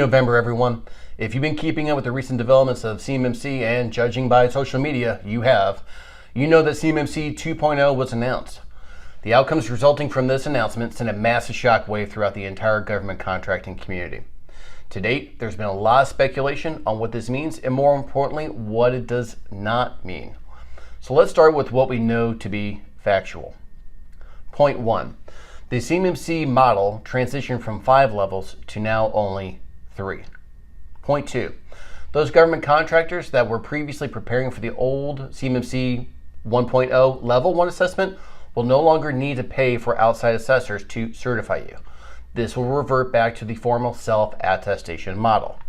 November, everyone. If you've been keeping up with the recent developments of CMMC, and judging by social media, you have, you know that CMMC 2.0 was announced. The outcomes resulting from this announcement sent a massive shockwave throughout the entire government contracting community. To date, there's been a lot of speculation on what this means, and more importantly, what it does not mean. So let's start with what we know to be factual. Point 1. The CMMC model transitioned from 5 levels to now only 3. Point 2. Those government contractors that were previously preparing for the old CMMC 1.0 level 1 assessment will no longer need to pay for outside assessors to certify you. This will revert back to the formal self-attestation model.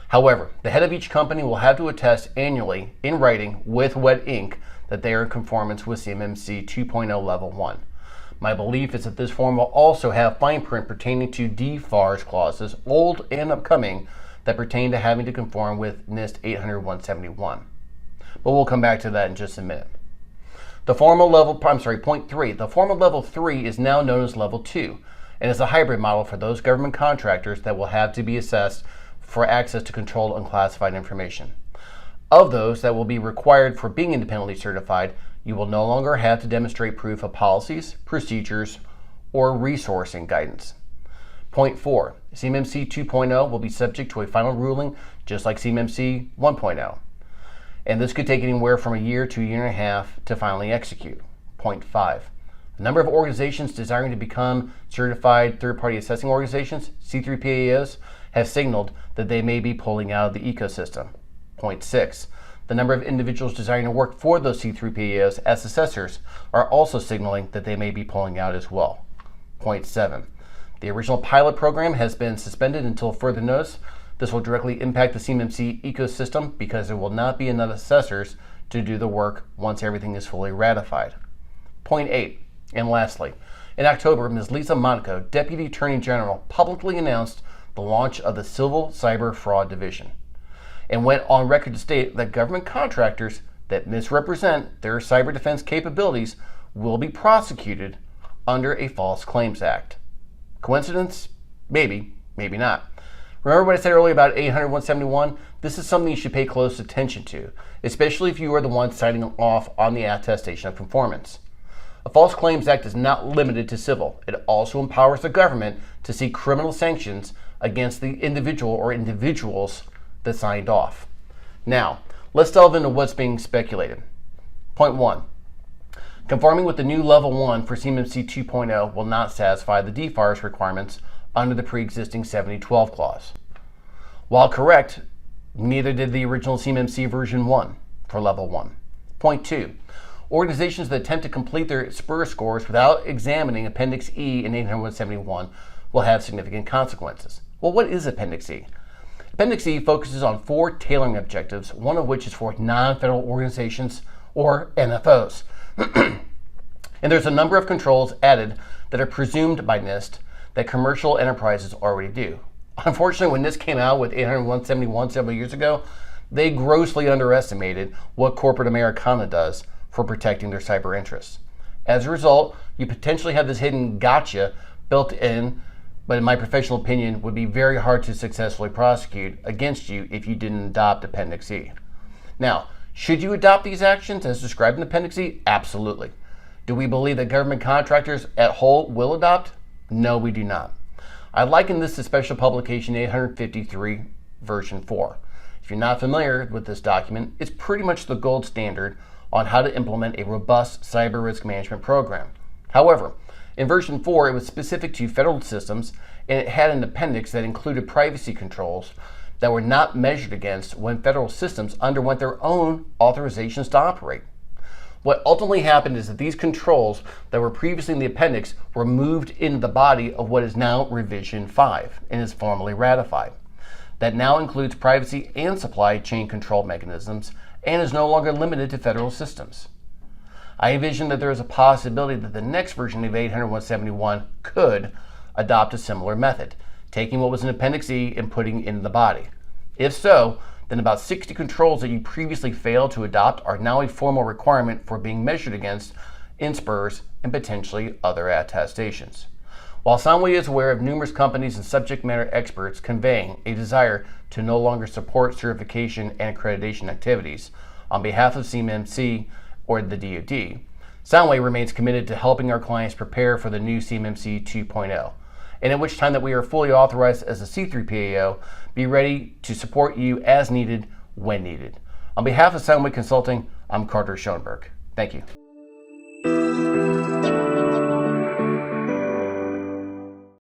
However, the head of each company will have to attest annually in writing with wet ink that they are in conformance with CMMC 2.0 level 1. My belief is that this form will also have fine print pertaining to DFARS clauses, old and upcoming, that pertain to having to conform with NIST 800-171. But we'll come back to that in just a minute. Point 3. The formal level 3 is now known as level 2 and is a hybrid model for those government contractors that will have to be assessed for access to controlled unclassified information. Of those that will be required for being independently certified, you will no longer have to demonstrate proof of policies, procedures, or resourcing guidance. Point 4. CMMC 2.0 will be subject to a final ruling just like CMMC 1.0. And this could take anywhere from a year to a year and a half to finally execute. Point 5. A number of organizations desiring to become certified third-party assessing organizations, C3PAOs, have signaled that they may be pulling out of the ecosystem. Point 6. The number of individuals desiring to work for those C3PAOs as assessors are also signaling that they may be pulling out as well. Point 7. The original pilot program has been suspended until further notice. This will directly impact the CMMC ecosystem because there will not be enough assessors to do the work once everything is fully ratified. Point 8. And lastly, in October, Ms. Lisa Monaco, Deputy Attorney General, publicly announced the launch of the Civil Cyber Fraud Division, and went on record to state that government contractors that misrepresent their cyber defense capabilities will be prosecuted under a False Claims Act. Coincidence? Maybe, maybe not. Remember what I said earlier about 800-171? This is something you should pay close attention to, especially if you are the one signing off on the attestation of conformance. A False Claims Act is not limited to civil. It also empowers the government to seek criminal sanctions against the individual or individuals that signed off. Now, let's delve into what's being speculated. Point 1. Conforming with the new level 1 for CMMC 2.0 will not satisfy the DFARS requirements under the pre-existing 7012 clause. While correct, neither did the original CMMC version 1 for level 1. Point 2. Organizations that attempt to complete their SPUR scores without examining Appendix E in 800-171 will have significant consequences. Well, what is Appendix E? Appendix E focuses on 4 tailoring objectives, one of which is for non-federal organizations, or NFOs. And there's a number of controls added that are presumed by NIST that commercial enterprises already do. Unfortunately, when NIST came out with 800-171 several years ago, they grossly underestimated what corporate Americana does for protecting their cyber interests. As a result, you potentially have this hidden gotcha built in, but in my professional opinion, would be very hard to successfully prosecute against you if you didn't adopt Appendix E. Now, should you adopt these actions as described in Appendix E? Absolutely. Do we believe that government contractors at whole will adopt? No, we do not. I liken this to Special Publication 853 version 4. If you're not familiar with this document, it's pretty much the gold standard on how to implement a robust cyber risk management program. However, in version 4, it was specific to federal systems, and it had an appendix that included privacy controls that were not measured against when federal systems underwent their own authorizations to operate. What ultimately happened is that these controls that were previously in the appendix were moved into the body of what is now Revision 5 and is formally ratified. That now includes privacy and supply chain control mechanisms and is no longer limited to federal systems. I envision that there is a possibility that the next version of 800-171 could adopt a similar method, taking what was in Appendix E and putting it in the body. If so, then about 60 controls that you previously failed to adopt are now a formal requirement for being measured against in SPURs and potentially other attestations. While Soundway is aware of numerous companies and subject matter experts conveying a desire to no longer support certification and accreditation activities on behalf of CMMC or the DoD, Soundway remains committed to helping our clients prepare for the new CMMC 2.0, and at which time that we are fully authorized as a C3PAO, be ready to support you as needed when needed. On behalf of Soundway Consulting, I'm Carter Schoenberg. Thank you.